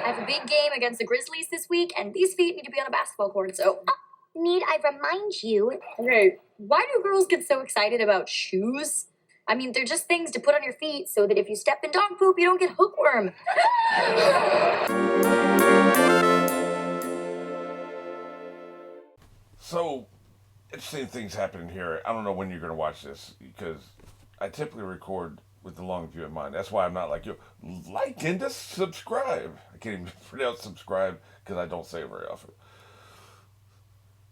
I have a big game against the Grizzlies this week, and these feet need to be on a basketball court, so... Need I remind you? Okay, why do girls get so excited about shoes? I mean, they're just things to put on your feet so that if you step in dog poop, you don't get hookworm. So, interesting things happening here. I don't know when you're going to watch this because I typically record with the long view in mind. That's why I'm not like you. Like and subscribe. I can't even pronounce subscribe because I don't say it very often.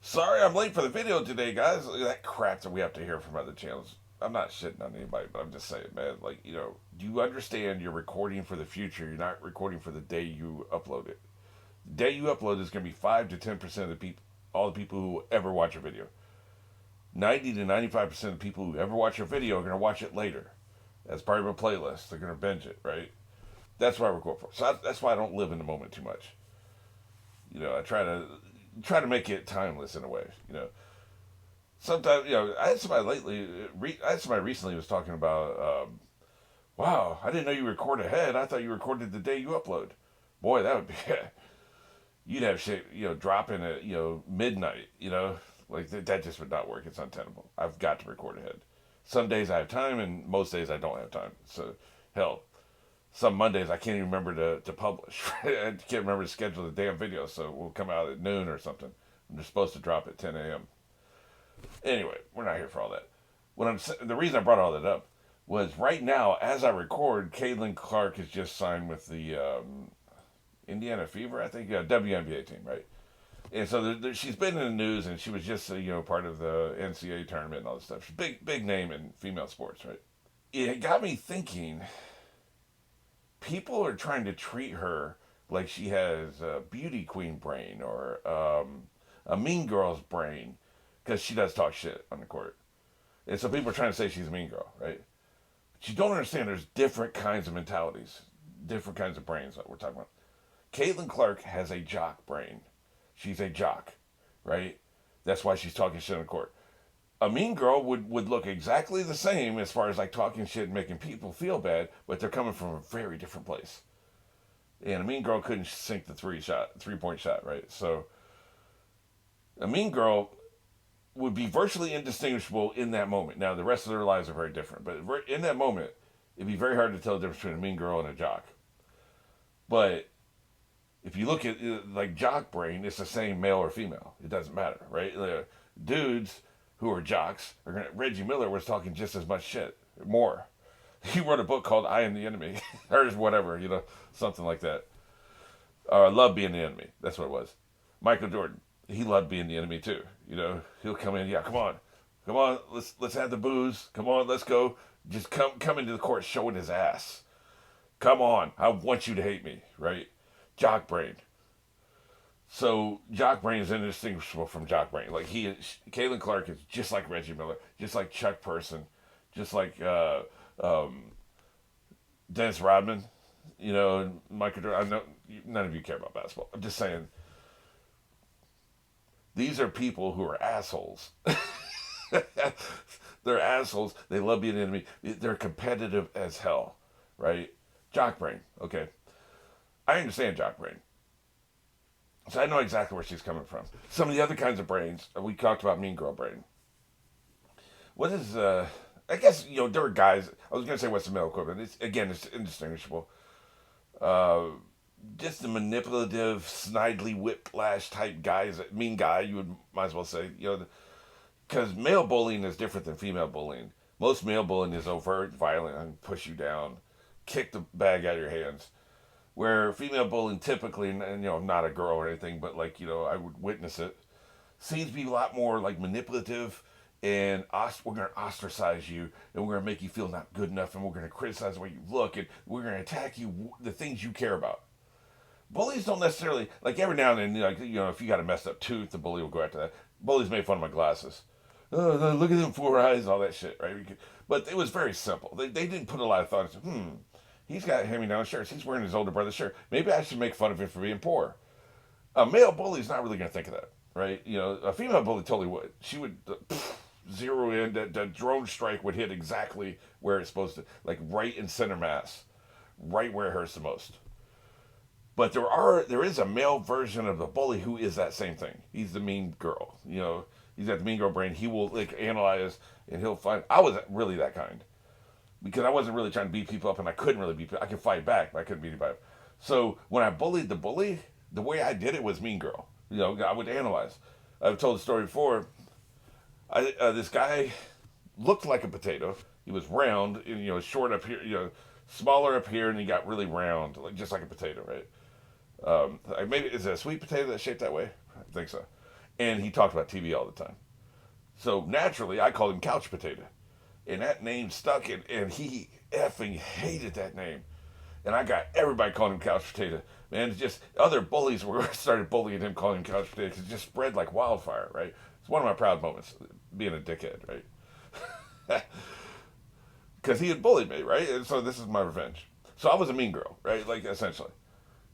Sorry I'm late for the video today, guys. That crap that we have to hear from other channels. I'm not shitting on anybody, but I'm just saying, man. Like, you know, do you understand you're recording for the future? You're not recording for the day you upload it. The day you upload is going to be 5 to 10% of the people, all the people who ever watch your video. 90 to 95% of the people who ever watch your video are going to watch it later. That's part of a playlist. They're going to binge it, right? That's what I record for. So that's why I don't live in the moment too much. You know, I try to make it timeless in a way. You know, sometimes, you know, I had somebody recently was talking about, wow, I didn't know you record ahead. I thought you recorded the day you upload. Boy, that would be you'd have shit, you know, dropping at, you know, midnight. You know, like that just would not work. It's untenable. I've got to record ahead. Some days I have time, and most days I don't have time. So, hell, some Mondays I can't even remember to publish. I can't remember to schedule the damn video, so we'll come out at noon or something. And they're supposed to drop at 10 a.m. Anyway, we're not here for all that. The reason I brought all that up was right now, as I record, Caitlin Clark has just signed with the Indiana Fever, I think, WNBA team, right? And so she's been in the news, and she was just you know, part of the NCAA tournament and all this stuff. She's a big name in female sports, right? It got me thinking. People are trying to treat her like she has a beauty queen brain or a mean girl's brain because she does talk shit on the court. And so people are trying to say she's a mean girl, right? But you don't understand there's different kinds of mentalities, different kinds of brains that we're talking about. Caitlin Clark has a jock brain. She's a jock, right? That's why she's talking shit on the court. A mean girl would look exactly the same as far as like talking shit and making people feel bad, but they're coming from a very different place. And a mean girl couldn't sink the 3-point shot, right? So a mean girl would be virtually indistinguishable in that moment. Now the rest of their lives are very different, but in that moment, it'd be very hard to tell the difference between a mean girl and a jock. But if you look at like jock brain, it's the same male or female. It doesn't matter, right? Dudes who are jocks are gonna. Reggie Miller was talking just as much shit, more. He wrote a book called "I Am the Enemy," or whatever, you know, something like that. Love being the enemy. That's what it was. Michael Jordan, he loved being the enemy too. You know, he'll come in, yeah, come on, let's have the booze. Come on, let's go. Just come into the court showing his ass. Come on, I want you to hate me, right? Jock brain. So jock brain is indistinguishable from jock brain. Like Caitlin Clark is just like Reggie Miller, just like Chuck Person, just like Dennis Rodman, you know, and Michael Jordan. I know none of you care about basketball. I'm just saying these are people who are assholes. They're assholes. They love being an enemy. They're competitive as hell, right? Jock brain. Okay, I understand jock brain. So I know exactly where she's coming from. Some of the other kinds of brains, we talked about mean girl brain. What is, I guess, you know, there are guys, I was going to say what's the male equivalent. It's indistinguishable. Just the manipulative, snidely whiplash type guys, mean guy, you might as well say, you know, because male bullying is different than female bullying. Most male bullying is overt, violent, and push you down, kick the bag out of your hands. Where female bullying typically, and you know, not a girl or anything, but like, you know, I would witness it, seems to be a lot more like manipulative, and we're going to ostracize you, and we're going to make you feel not good enough, and we're going to criticize the way you look, and we're going to attack you, the things you care about. Bullies don't necessarily, like every now and then, like, you know, if you got a messed up tooth, the bully will go after that. Bullies made fun of my glasses. Oh, look at them 4 eyes, all that shit, right? But it was very simple. They didn't put a lot of thought into, he's got hand-me-down shirts. He's wearing his older brother's shirt. Maybe I should make fun of him for being poor. A male bully's not really going to think of that, right? You know, a female bully totally would. She would zero in. That drone strike would hit exactly where it's supposed to, like right in center mass, right where it hurts the most. But there is a male version of the bully who is that same thing. He's the mean girl. He's got the mean girl brain. He will like analyze and he'll find. I was really that kind because I wasn't really trying to beat people up and I couldn't really beat people. I could fight back, but I couldn't beat anybody up. So when I bullied the bully, the way I did it was mean girl. I would analyze. I've told the story before. This guy looked like a potato. He was round, and, short up here, smaller up here, and he got really round, just like a potato, right? Maybe is it a sweet potato that's shaped that way? I think so. And he talked about TV all the time. So naturally, I called him Couch Potato, and that name stuck, and he effing hated that name. And I got everybody calling him Couch Potato. Man, it's just other bullies were started bullying him, calling him Couch Potato, because it just spread like wildfire, right? It's one of my proud moments, being a dickhead, right? Because he had bullied me, right? And so this is my revenge. So I was a mean girl, right? Like, essentially.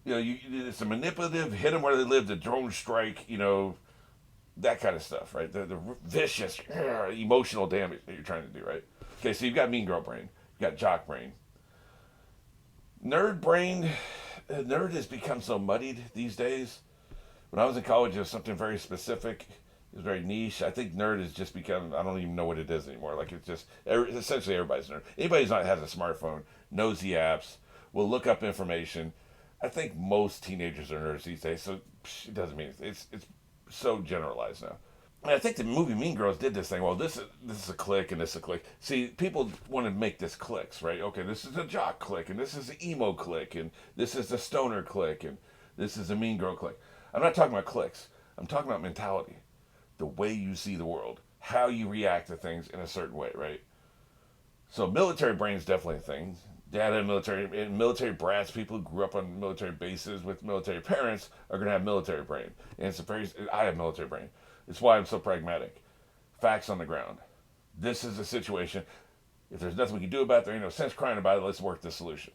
It's a manipulative, hit them where they live, the drone strike, that kind of stuff, right? The vicious, emotional damage that you're trying to do, right? Okay, so you've got mean girl brain, you've got jock brain. Nerd has become so muddied these days. When I was in college, it was something very specific. It was very niche. I think nerd has just become, I don't even know what it is anymore. Like, it's just, essentially everybody's nerd. Anybody who has a smartphone, knows the apps, will look up information. I think most teenagers are nerds these days, so it doesn't mean it's so generalized now. And I think the movie Mean Girls did this thing. Well, this is a clique and this is a clique. See, people want to make this cliques, right? Okay, this is a jock clique, and this is the emo clique, and this is the stoner clique, and this is a mean girl clique. I'm not talking about cliques. I'm talking about mentality, the way you see the world, how you react to things in a certain way, right? So military brain is definitely a thing. Dad had military brats, people who grew up on military bases with military parents are going to have military brain. And I have military brain. It's why I'm so pragmatic. Facts on the ground. This is a situation. If there's nothing we can do about it, there ain't no sense crying about it. Let's work the solution.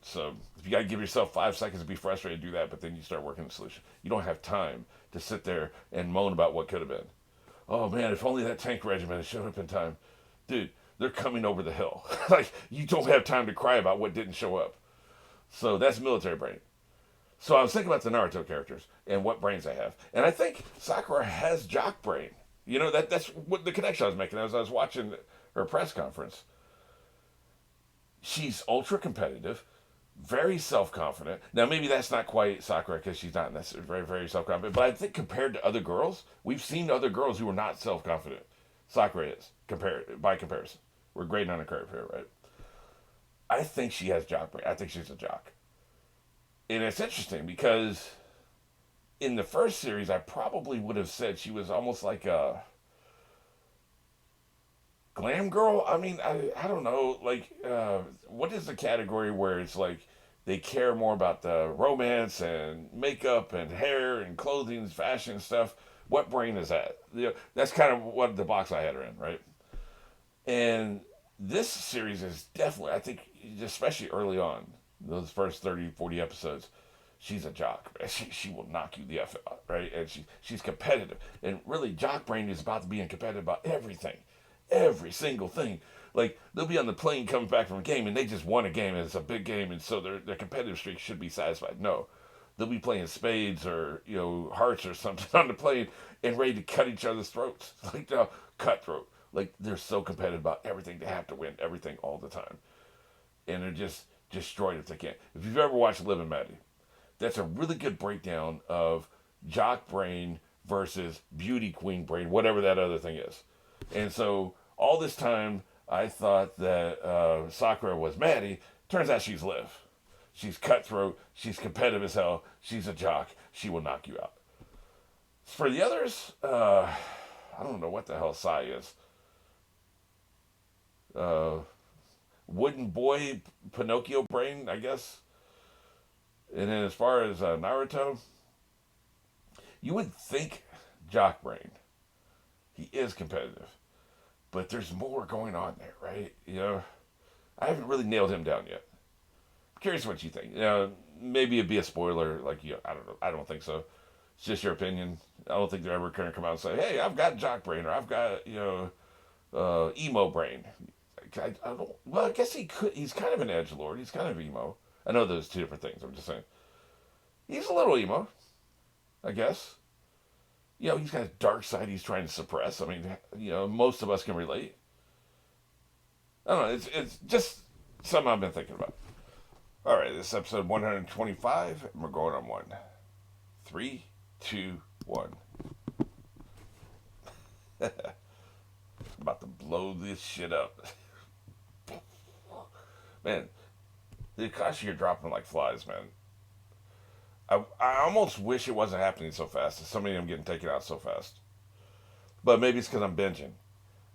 So if you got to give yourself 5 seconds to be frustrated, do that, but then you start working the solution. You don't have time to sit there and moan about what could have been. Oh man, if only that tank regiment had showed up in time. Dude, they're coming over the hill. Like, you don't have time to cry about what didn't show up. So that's military brain. So I was thinking about the Naruto characters and what brains they have. And I think Sakura has jock brain. That's what the connection I was making as I was watching her press conference. She's ultra competitive, very self-confident. Now, maybe that's not quite Sakura because she's not necessarily very, very self-confident. But I think compared to other girls, we've seen other girls who are not self-confident. Sakura is, by comparison. We're grading on a curve here, right? I think she has jock brain. I think she's a jock. And it's interesting because in the first series, I probably would have said she was almost like a glam girl. I mean, I don't know. Like, what is the category where it's like they care more about the romance and makeup and hair and clothing and fashion and stuff? What brain is that? That's kind of what the box I had her in, right? And this series is definitely, I think, especially early on, those first 30, 40 episodes, she's a jock. She will knock you the F out, right? And she's competitive. And really, jock brain is about to be competitive about everything. Every single thing. Like, they'll be on the plane coming back from a game, and they just won a game, and it's a big game, and so their competitive streak should be satisfied. No. They'll be playing spades or, hearts or something on the plane and ready to cut each other's throats. Like, cutthroat. Like, they're so competitive about everything. They have to win everything all the time. And they're just destroyed if they can't. If you've ever watched Liv and Maddie, that's a really good breakdown of jock brain versus beauty queen brain, whatever that other thing is. And so all this time, I thought that Sakura was Maddie. Turns out she's Liv. She's cutthroat. She's competitive as hell. She's a jock. She will knock you out. For the others, I don't know what the hell Sai is. Wooden boy, Pinocchio brain, I guess. And then as far as Naruto, you would think jock brain. He is competitive. But there's more going on there, right? I haven't really nailed him down yet. I'm curious what you think. Maybe it'd be a spoiler. Like, I don't know. I don't think so. It's just your opinion. I don't think they're ever going to come out and say, hey, I've got jock brain, or I've got, emo brain. I don't. Well, I guess he could. He's kind of an edgelord. He's kind of emo. I know those two different things. I'm just saying. He's a little emo, I guess. You know, he's got a dark side he's trying to suppress. I mean, you know, most of us can relate. I don't know. It's just something I've been thinking about. All right, this is episode 125, and we're going on one. 3, 2, 1. About to blow this shit up. Man, the Akashi are dropping like flies, man. I almost wish it wasn't happening so fast. So many of them getting taken out so fast. But maybe it's because I'm binging.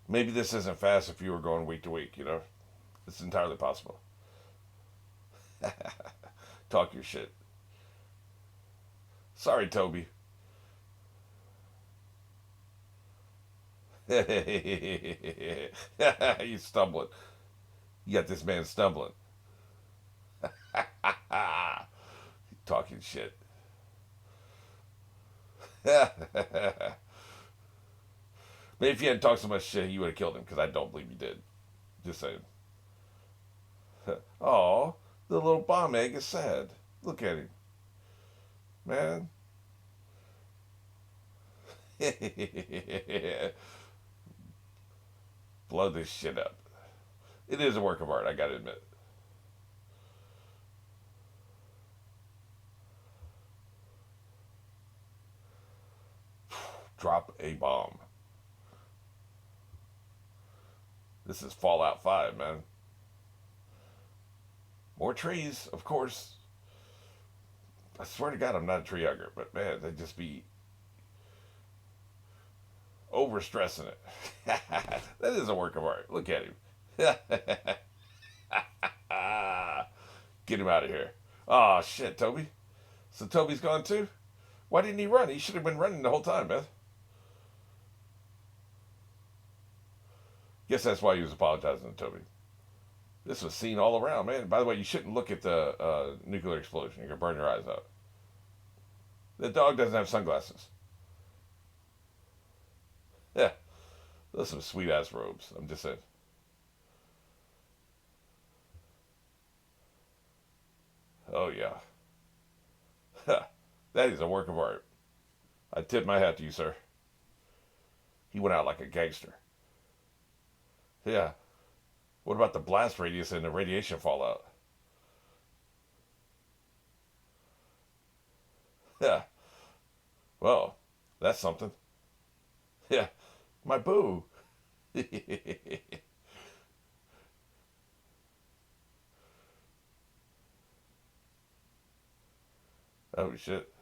Maybe this isn't fast if you were going week to week, you know? It's entirely possible. Talk your shit. Sorry, Toby. He's stumbling. You got this man stumbling. Talking shit. Maybe if you hadn't talked so much shit, you would have killed him, because I don't believe you did. Just saying. Oh, the little bomb egg is sad. Look at him. Man. Blow this shit up. It is a work of art, I gotta admit. Drop a bomb. This is Fallout 5, man. More trees, of course. I swear to God, I'm not a tree hugger, but man, they just be over stressing it. That is a work of art. Look at him. Get him out of here. Oh, shit, Toby. So Toby's gone too? Why didn't he run? He should have been running the whole time, man. Guess that's why he was apologizing to Toby. This was seen all around, man. By the way, you shouldn't look at the nuclear explosion. You're going to burn your eyes out. The dog doesn't have sunglasses. Yeah. Those are some sweet-ass robes. I'm just saying. Oh, yeah. That is a work of art. I tip my hat to you, sir. He went out like a gangster. Yeah. What about the blast radius and the radiation fallout? Yeah. Well, that's something. Yeah. My boo. Oh, shit.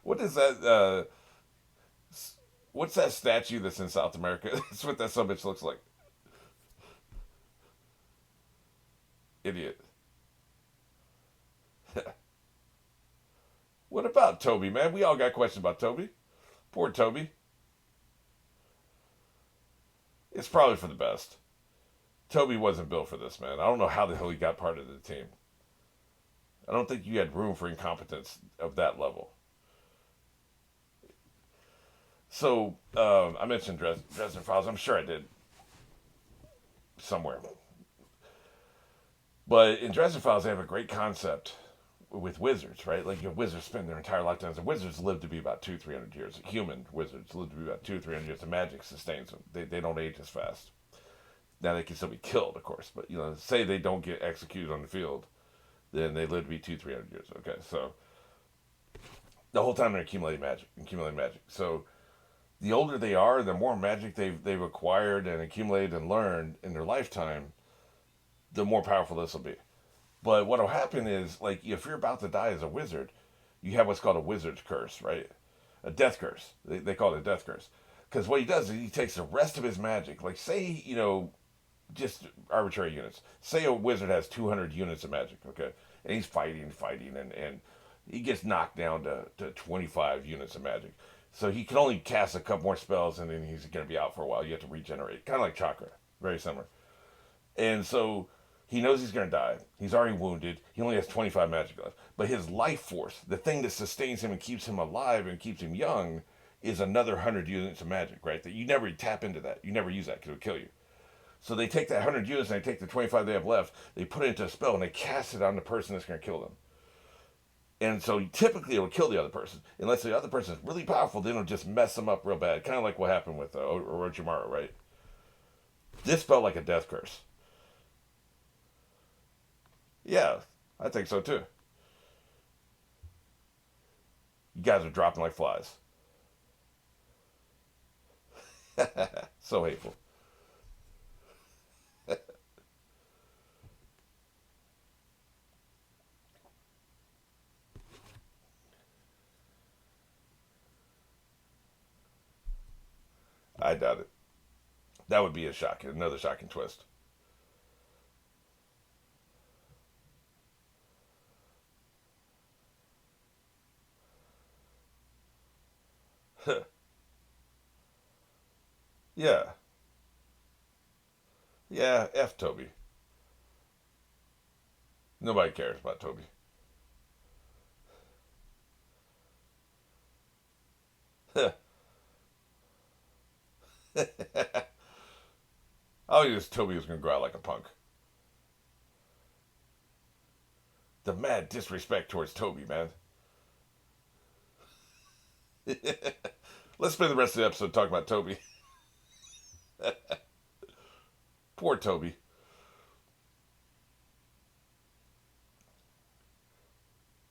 What is that? What's that statue that's in South America? That's what that bitch looks like. Idiot. What about Toby, man? We all got questions about Toby. Poor Toby. It's probably for the best. Toby wasn't built for this, man. I don't know how the hell he got part of the team. I don't think you had room for incompetence of that level. So, I mentioned Dresden Files. I'm sure I did somewhere. But in Dresden Files, they have a great concept with wizards, right? Like, wizards spend their entire lifetimes, and wizards live to be about 200-300 years. Human wizards live to be about 200-300 years. The magic sustains them. They don't age as fast. Now, they can still be killed, of course. But, say they don't get executed on the field, then they live to be 200-300 years. Okay, so the whole time they're accumulating magic. So the older they are, the more magic they've acquired and accumulated and learned in their lifetime, the more powerful this will be. But what will happen is, like, if you're about to die as a wizard, you have what's called a wizard's curse, right? A death curse. They call it a death curse. Because what he does is he takes the rest of his magic, like, say, just arbitrary units. Say a wizard has 200 units of magic, okay? And he's fighting, and he gets knocked down to 25 units of magic. So he can only cast a couple more spells, and then he's going to be out for a while. You have to regenerate. Kind of like chakra. Very similar. And so he knows he's going to die. He's already wounded. He only has 25 magic left. But his life force, the thing that sustains him and keeps him alive and keeps him young, is another 100 units of magic, right? That you never tap into that. You never use that because it would kill you. So they take that 100 units and they take the 25 they have left, they put it into a spell and they cast it on the person that's going to kill them. And so typically it'll kill the other person. Unless the other person is really powerful, then it'll just mess them up real bad. Kind of like what happened with Orochimaru, right? This felt like a death curse. Yeah, I think so too. You guys are dropping like flies. So hateful. I doubt it. That would be another shocking twist. Yeah. Yeah, F Toby. Nobody cares about Toby. I knew Toby was going to go out like a punk. The mad disrespect towards Toby, man. Let's spend the rest of the episode talking about Toby. Poor Toby.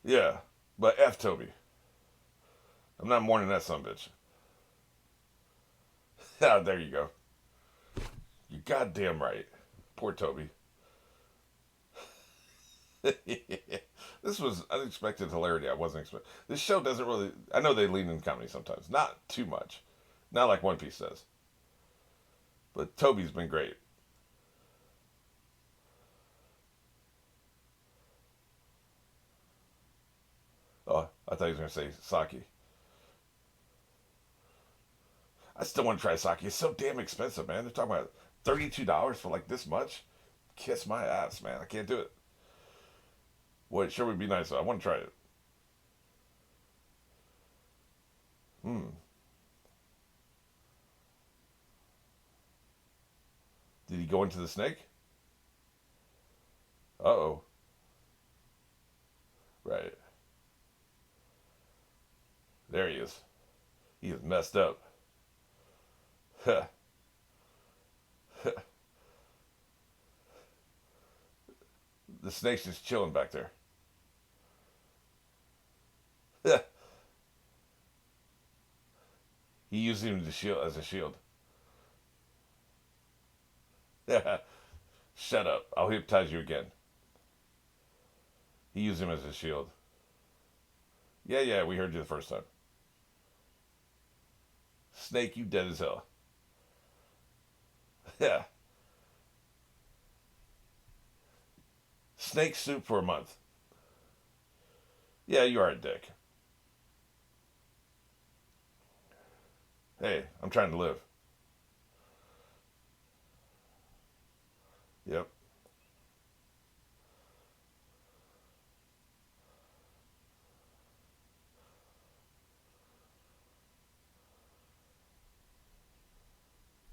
Yeah, but F Toby. I'm not mourning that son of a bitch. Ah, there you go. You're goddamn right. Poor Toby. This was unexpected hilarity. I wasn't expecting. This show doesn't really. I know they lean in comedy sometimes. Not too much. Not like One Piece does. But Toby's been great. Oh, I thought he was going to say sake. I still want to try sake. It's so damn expensive, man. They're talking about $32 for like this much. Kiss my ass, man. I can't do it. Well, it sure would be nice. I want to try it. Hmm. Did he go into the snake? Uh-oh. Right. There he is. He is messed up. Huh. The snake's just chilling back there. He used him to shield as a shield. Shut up. I'll hypnotize you again. He used him as a shield. Yeah, we heard you the first time. Snake, you dead as hell. Yeah. Snake soup for a month. Yeah, you are a dick. Hey, I'm trying to live. Yep.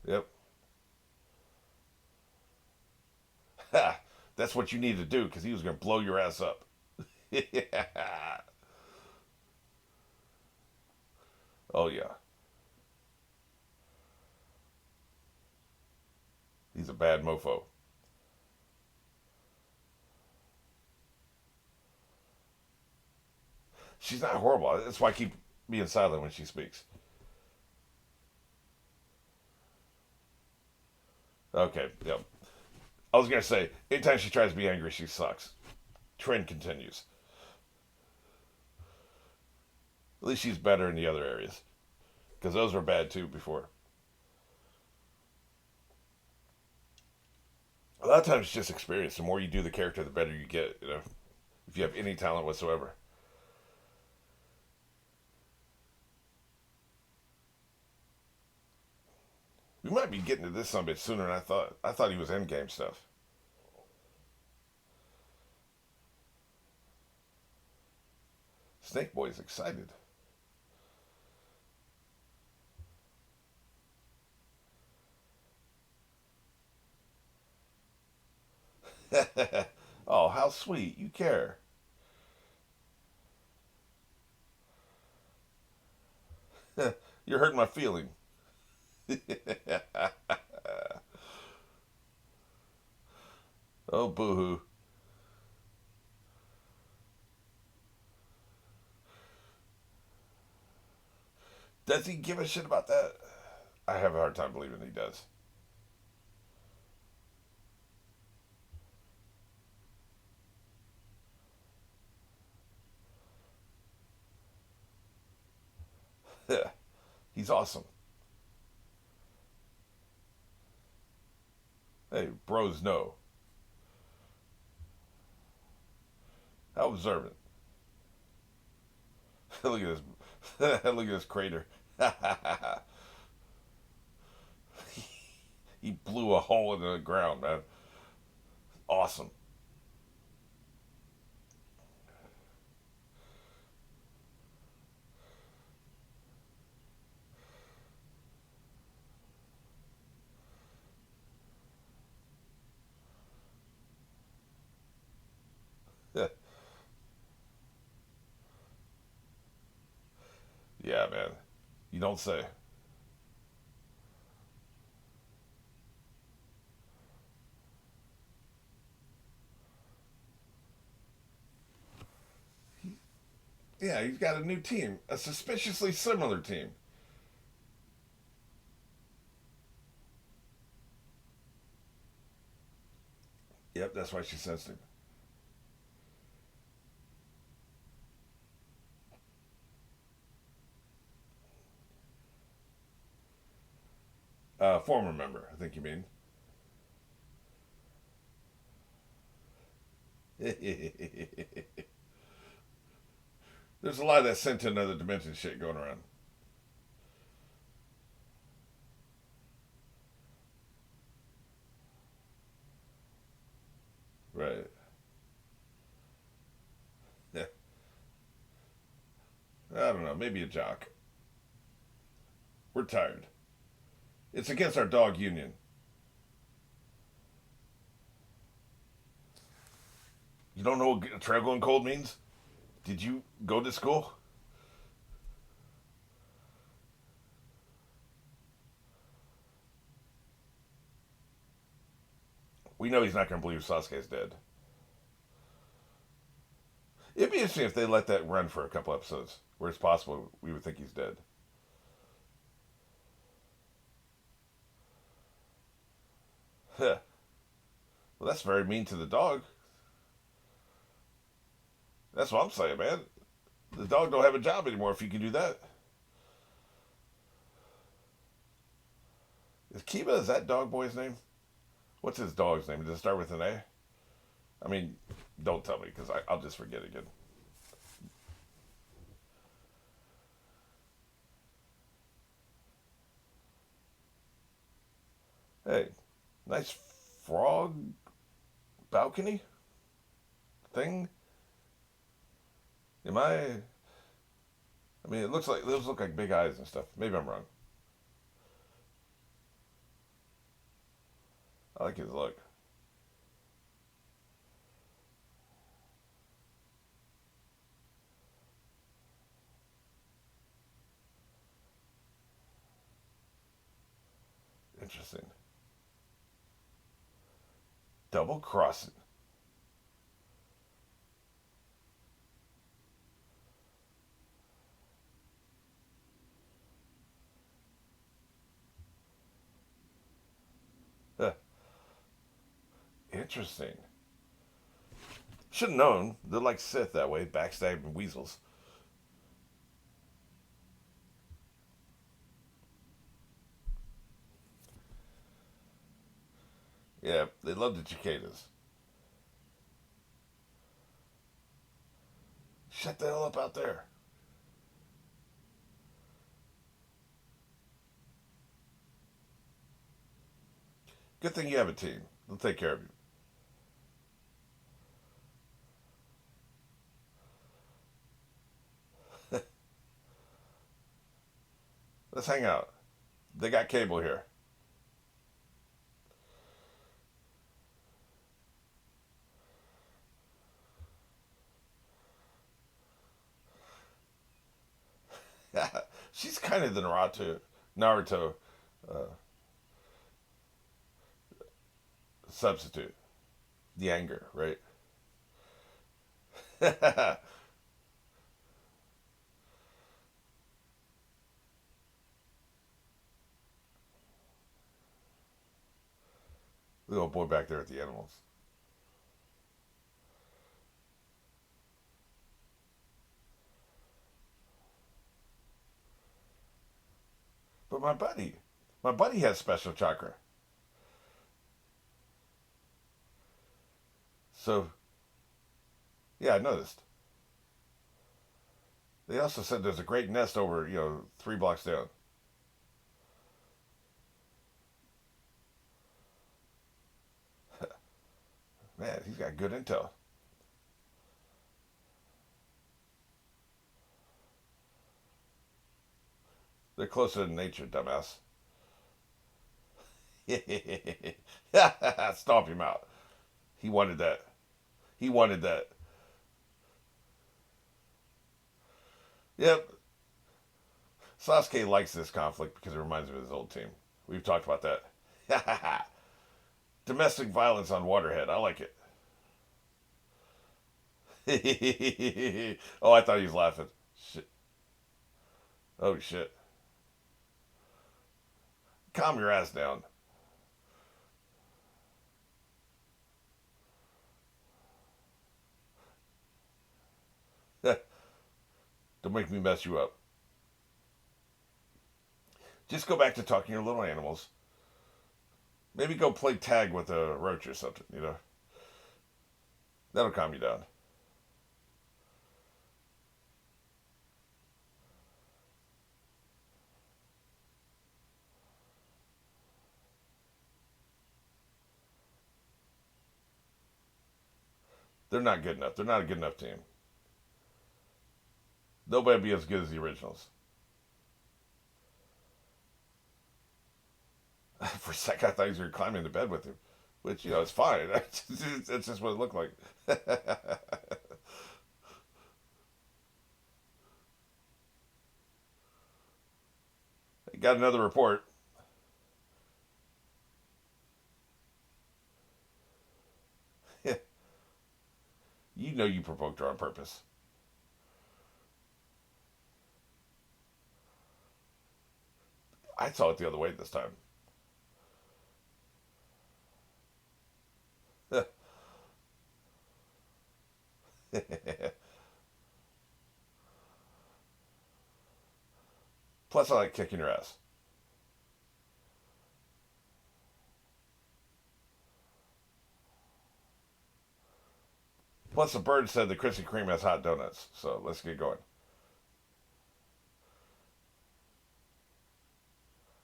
Yep. Ha! That's what you need to do because he was going to blow your ass up. Yeah. Oh, yeah. He's a bad mofo. She's not horrible. That's why I keep being silent when she speaks. Okay, yep. I was going to say, anytime she tries to be angry, she sucks. Trend continues. At least she's better in the other areas. Because those were bad too before. A lot of times it's just experience. The more you do the character, the better you get, you know. If you have any talent whatsoever. We might be getting to this some bit sooner than I thought. I thought he was endgame stuff. Snake Boy's excited. Oh, how sweet. You care. You're hurting my feeling. Oh, boo-hoo. Does he give a shit about that? I have a hard time believing he does. He's awesome. Hey, bros know. How observant. Look at this. Look at this crater. He blew a hole in the ground, man. Awesome. Yeah, man. You don't say. Yeah, he's got a new team. A suspiciously similar team. Yep, that's why she sensed him. Former member, I think you mean. There's a lot of that sent to another dimension shit going around. Right. Yeah. I don't know. Maybe a jock. We're tired. It's against our dog union. You don't know what trail going cold means? Did you go to school? We know he's not going to believe Sasuke's dead. It'd be interesting if they let that run for a couple episodes, where it's possible we would think he's dead. Huh. Well, that's very mean to the dog. That's what I'm saying, man. The dog don't have a job anymore if you can do that. Is Kiba, is that dog boy's name? What's his dog's name? Does it start with an A? I mean, don't tell me because I'll just forget again. Hey, nice frog balcony thing. Am I? I mean, it looks like those look like big eyes and stuff. Maybe I'm wrong. I like his look. Interesting. Double crossing. Huh. Interesting. Should have known. They're like Sith that way, backstabbing weasels. Yeah, they love the cicadas. Shut the hell up out there. Good thing you have a team. They'll take care of you. Let's hang out. They got cable here. She's kind of the Naruto uh, substitute. The anger, right? The old boy back there at the animals. But my buddy has special chakra. So, yeah, I noticed. They also said there's a great nest over, 3 blocks down. Man, he's got good intel. They're closer to nature, dumbass. Stomp him out. He wanted that. He wanted that. Yep. Sasuke likes this conflict because it reminds him of his old team. We've talked about that. Domestic violence on Waterhead. I like it. Oh, I thought he was laughing. Shit. Oh, shit. Calm your ass down. Don't make me mess you up. Just go back to talking to your little animals. Maybe go play tag with a roach or something. That'll calm you down. They're not good enough. They're not a good enough team. Nobody be as good as the originals. For a second, I thought he was climbing into bed with him, which it's fine. It's just what it looked like. Got another report. You know you provoked her on purpose. I saw it the other way this time. Plus, I like kicking your ass. Plus, the bird said the Krispy Kreme has hot donuts. So let's get going.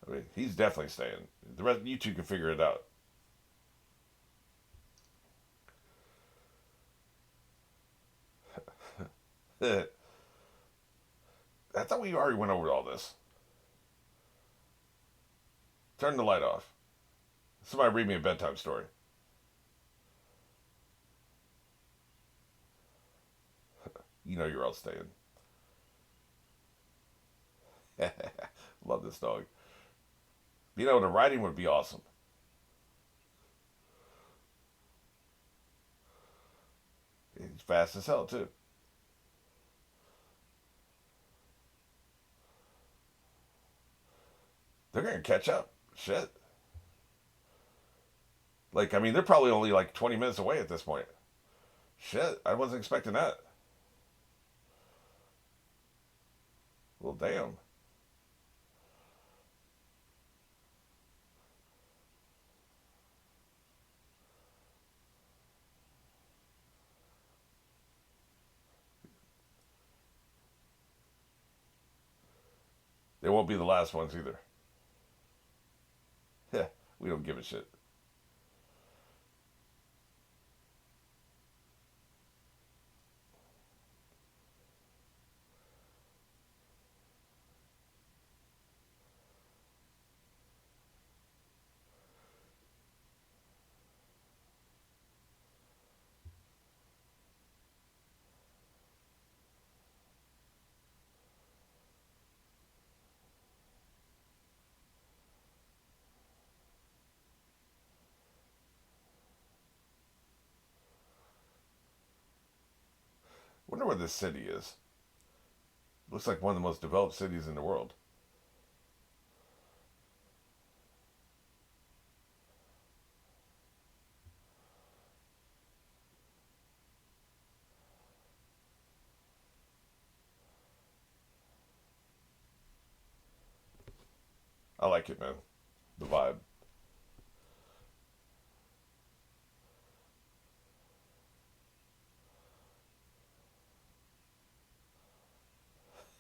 I mean, he's definitely staying. The rest, you two can figure it out. I thought we already went over all this. Turn the light off. Somebody read me a bedtime story. You know you're all staying. Love this dog. The writing would be awesome. He's fast as hell, too. They're going to catch up. Shit. Like, I mean, they're probably only like 20 minutes away at this point. Shit, I wasn't expecting that. Well, damn. They won't be the last ones either. Yeah, we don't give a shit. Wonder where this city is. Looks like one of the most developed cities in the world. I like it, man. The vibe.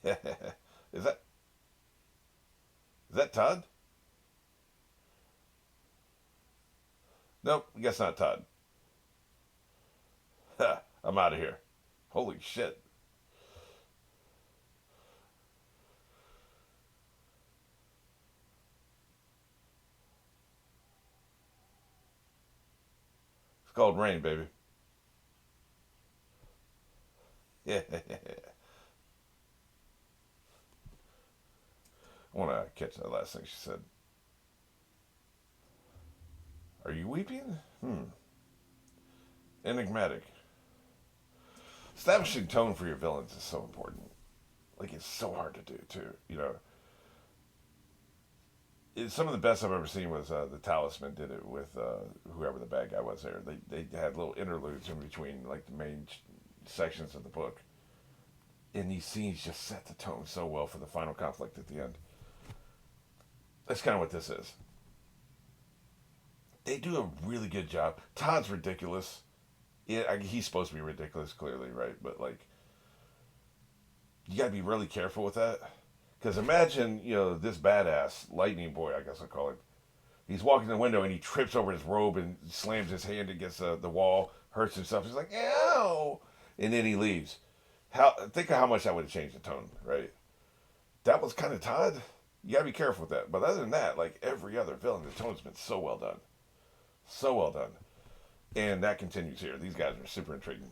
is that is that Todd? Nope, guess not Todd. I'm out of here. Holy shit. It's called rain, baby. Yeah. I want to catch that last thing she said. Are you weeping? Enigmatic. Establishing tone for your villains is so important. Like, it's so hard to do, too. Some of the best I've ever seen was the Talisman did it with whoever the bad guy was there. They had little interludes in between, like, the main sections of the book. And these scenes just set the tone so well for the final conflict at the end. That's kind of what this is. They do a really good job. Todd's ridiculous. Yeah, he's supposed to be ridiculous, clearly, right? But, like, you gotta be really careful with that. Because imagine, this badass, Lightning Boy, I guess I'll call him. He's walking the window and he trips over his robe and slams his hand against the wall, hurts himself. He's like, ow! And then he leaves. Think of how much that would have changed the tone, right? That was kind of Todd. You gotta be careful with that. But other than that, like every other villain, the tone's been so well done. So well done. And that continues here. These guys are super intriguing.